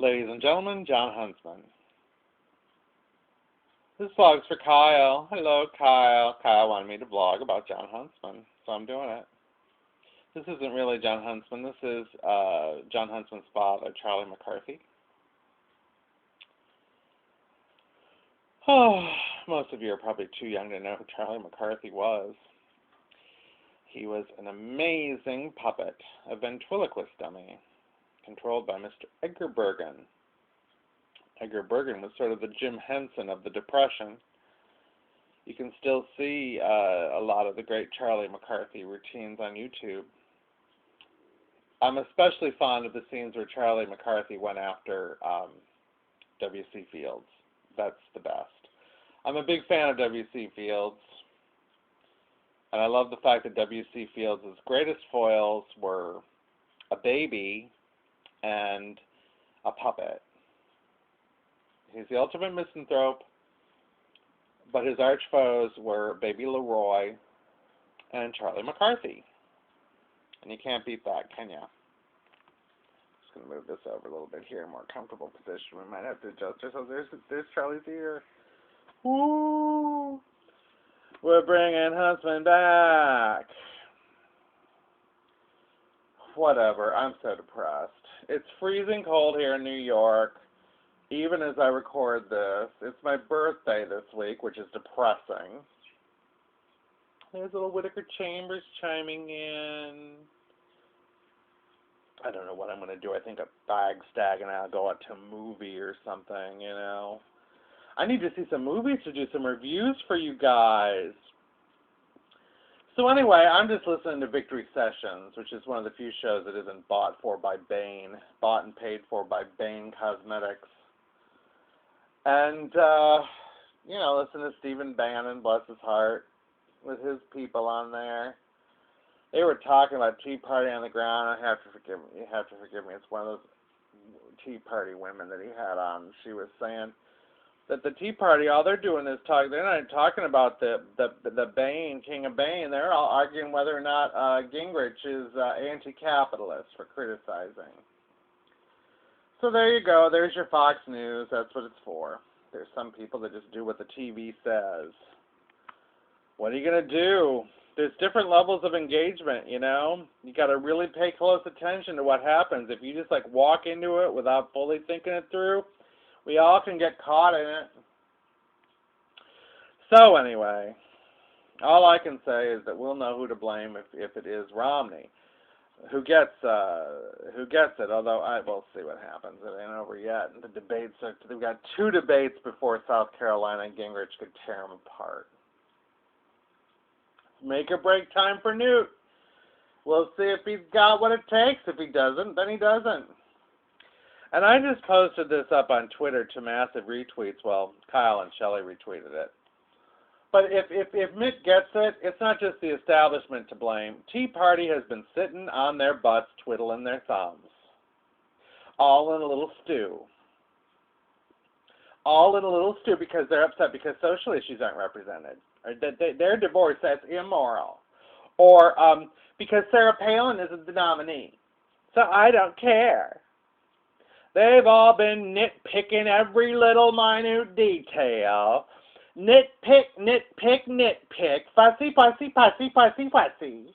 Ladies and gentlemen, John Huntsman. This vlog's for Kyle. Hello, Kyle. Kyle wanted me to vlog about John Huntsman, so I'm doing it. This isn't really John Huntsman. This is John Huntsman's father, Charlie McCarthy. Oh, most of you are probably too young to know who Charlie McCarthy was. He was an amazing puppet, a ventriloquist dummy, controlled by Mr. Edgar Bergen. Edgar Bergen was sort of the Jim Henson of the Depression. You can still see a lot of the great Charlie McCarthy routines on YouTube. I'm especially fond of the scenes where Charlie McCarthy went after W.C. Fields. That's the best. I'm a big fan of W.C. Fields, and I love the fact that W.C. Fields' greatest foils were a baby and a puppet. He's the ultimate misanthrope, but his arch foes were Baby Leroy and Charlie McCarthy. And you can't beat that, can you? Just going to move this over a little bit here, more comfortable position. We might have to adjust ourselves. There's Charlie's ear. Woo! We're bringing Huntsman back. Whatever, I'm so depressed. It's freezing cold here in New York, even as I record this. It's my birthday this week, which is depressing. There's little Whittaker Chambers chiming in. I don't know what I'm going to do. I think a bag stag and I'll go out to a movie or something, you know. I need to see some movies to do some reviews for you guys. So anyway, I'm just listening to Victory Sessions, which is one of the few shows that isn't bought and paid for by Bane Cosmetics. And, you know, listen to Stephen Bannon, bless his heart, with his people on there. They were talking about Tea Party on the Ground. You have to forgive me. It's one of those Tea Party women that he had on. She was saying that the Tea Party, all they're doing is talking. They're not talking about the Bane, King of Bane. They're all arguing whether or not Gingrich is anti-capitalist for criticizing. So there you go. There's your Fox News. That's what it's for. There's some people that just do what the TV says. What are you going to do? There's different levels of engagement, you know? You got to really pay close attention to what happens. If you just like walk into it without fully thinking it through, we all can get caught in it. So anyway, all I can say is that we'll know who to blame if it is Romney. Who gets it, although we'll see what happens. It ain't over yet. The debates we've got 2 debates before South Carolina and Gingrich could tear them apart. Make or break time for Newt. We'll see if he's got what it takes. If he doesn't, then he doesn't. And I just posted this up on Twitter to massive retweets. Well, Kyle and Shelley retweeted it. But if Mitt gets it, it's not just the establishment to blame. Tea Party has been sitting on their butts twiddling their thumbs. All in a little stew. All in a little stew because they're upset because social issues aren't represented. Or their divorce, that's immoral. Or because Sarah Palin isn't the nominee. So I don't care. They've all been nitpicking every little minute detail. Nitpick, nitpick, nitpick. Fussy, fussy, fussy, fussy, fussy.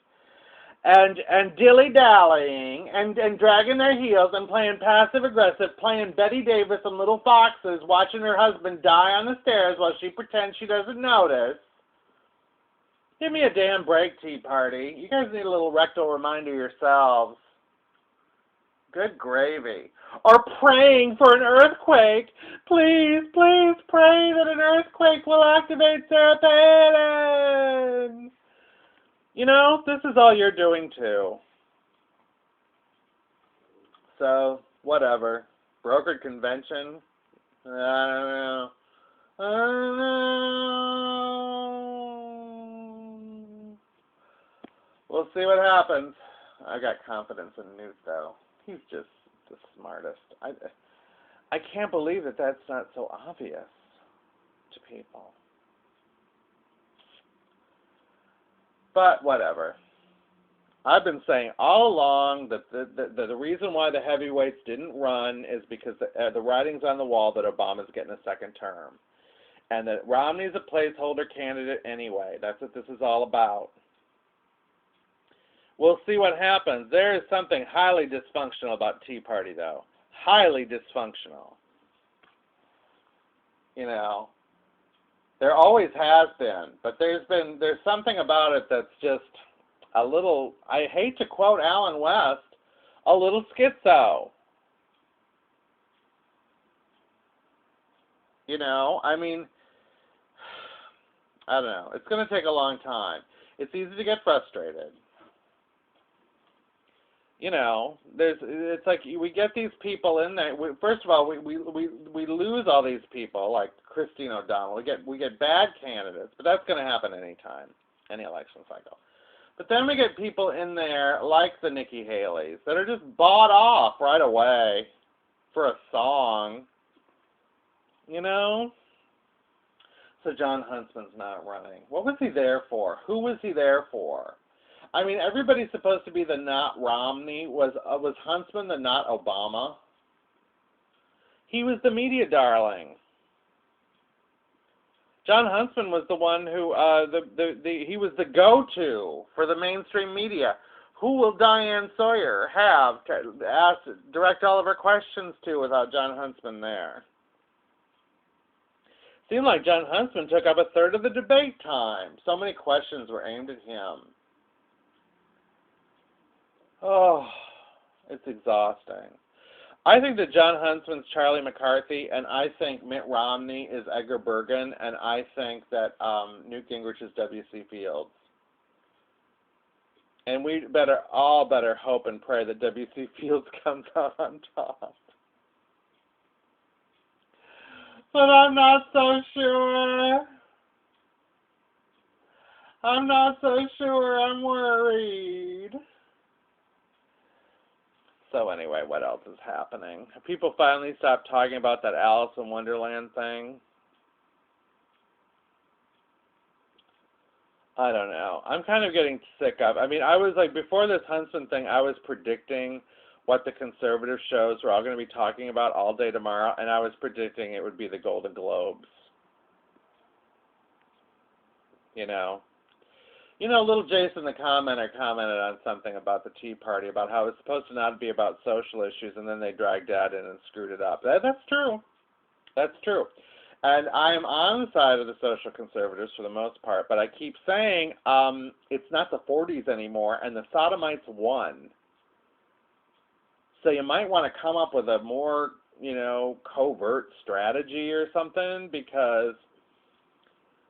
And dilly-dallying and dragging their heels and playing passive-aggressive, playing Betty Davis and Little Foxes, watching her husband die on the stairs while she pretends she doesn't notice. Give me a damn break, Tea Party. You guys need a little rectal reminder yourselves. Good gravy. Or praying for an earthquake. Please, please pray that an earthquake will activate Sarah Palin. You know, this is all you're doing too. So, whatever. Brokered convention? I don't know. I don't know. We'll see what happens. I got confidence in Newt, though. He's just the smartest. I can't believe that that's not so obvious to people. But whatever. I've been saying all along that the reason why the heavyweights didn't run is because the writing's on the wall that Obama's getting a second term. And that Romney's a placeholder candidate anyway. That's what this is all about. We'll see what happens. There is something highly dysfunctional about Tea Party, though. Highly dysfunctional. You know, there always has been, but there's something about it that's just a little, I hate to quote Alan West, a little schizo. You know, I mean, I don't know. It's going to take a long time. It's easy to get frustrated. You know, it's like we get these people in there. First of all, we lose all these people like Christine O'Donnell. We get bad candidates, but that's going to happen anytime, any election cycle. But then we get people in there like the Nikki Haley's that are just bought off right away for a song. You know? So John Huntsman's not running. What was he there for? Who was he there for? I mean, everybody's supposed to be the not Romney. Was Huntsman the not Obama? He was the media darling. John Huntsman was the one who he was the go-to for the mainstream media. Who will Diane Sawyer have to direct all of her questions to without John Huntsman there? Seemed like John Huntsman took up a third of the debate time. So many questions were aimed at him. Oh, it's exhausting. I think that John Huntsman's Charlie McCarthy, and I think Mitt Romney is Edgar Bergen, and I think that Newt Gingrich is W.C. Fields. And we all better hope and pray that W.C. Fields comes out on top. But I'm not so sure. I'm not so sure. I'm worried. So anyway, what else is happening? Have people finally stopped talking about that Alice in Wonderland thing? I don't know. I'm kind of getting sick of. I mean, I was like, before this Huntsman thing, I was predicting what the conservative shows were all going to be talking about all day tomorrow, and I was predicting it would be the Golden Globes. You know, little Jason the commenter commented on something about the Tea Party, about how it's supposed to not be about social issues, and then they dragged that in and screwed it up. That's true. That's true. And I am on the side of the social conservatives for the most part, but I keep saying it's not the 40s anymore, and the sodomites won. So you might want to come up with a more, covert strategy or something, because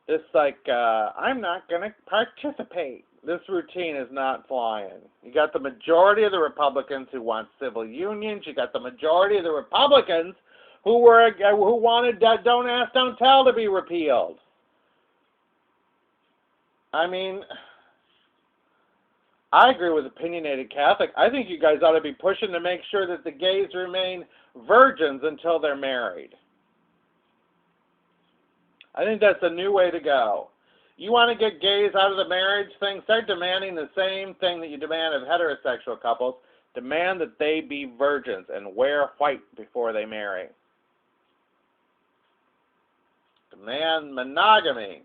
it's like, I'm not going to participate. This routine is not flying. You got the majority of the Republicans who want civil unions. You got the majority of the Republicans who wanted Don't Ask, Don't Tell to be repealed. I mean, I agree with Opinionated Catholic. I think you guys ought to be pushing to make sure that the gays remain virgins until they're married. I think that's a new way to go. You want to get gays out of the marriage thing? Start demanding the same thing that you demand of heterosexual couples. Demand that they be virgins and wear white before they marry. Demand monogamy.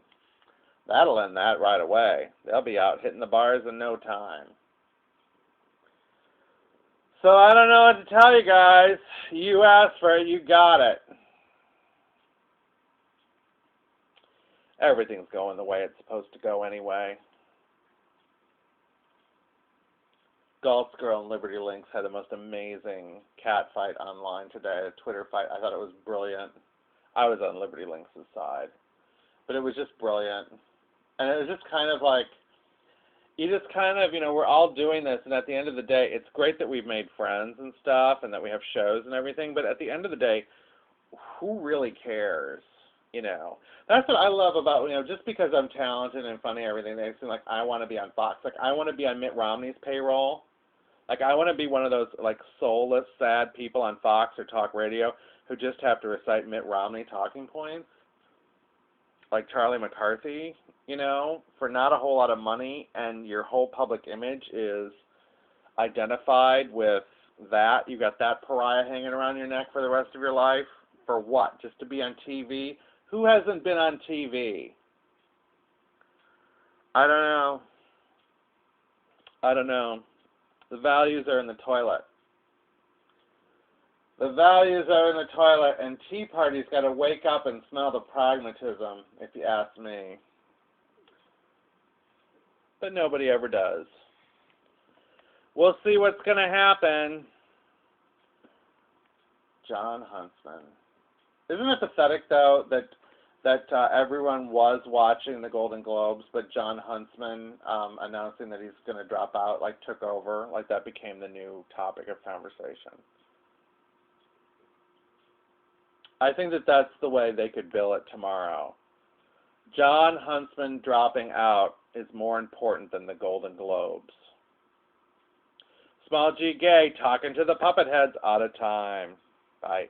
That'll end that right away. They'll be out hitting the bars in no time. So I don't know what to tell you guys. You asked for it, you got it. Everything's going the way it's supposed to go anyway. Gulf's Girl and Liberty Links had the most amazing cat fight online today, a Twitter fight. I thought it was brilliant. I was on Liberty Links' side. But it was just brilliant. And it was just kind of like, we're all doing this, and at the end of the day, it's great that we've made friends and stuff, and that we have shows and everything, but at the end of the day, who really cares? That's what I love about, just because I'm talented and funny and everything, they seem like I want to be on Fox. Like, I want to be on Mitt Romney's payroll. Like, I want to be one of those, like, soulless, sad people on Fox or talk radio who just have to recite Mitt Romney talking points. Like Charlie McCarthy. you know, for not a whole lot of money, and your whole public image is identified with that. You got that pariah hanging around your neck for the rest of your life. For what? Just to be on TV? Who hasn't been on TV? I don't know. I don't know. The values are in the toilet. The values are in the toilet, and Tea Party's got to wake up and smell the pragmatism, if you ask me. But nobody ever does. We'll see what's going to happen. John Huntsman. Isn't it pathetic, though, that everyone was watching the Golden Globes, but John Huntsman announcing that he's going to drop out, like, took over, like that became the new topic of conversation. I think that that's the way they could bill it tomorrow. John Huntsman dropping out is more important than the Golden Globes. Small G Gay talking to the Puppetheads, out of time. Bye.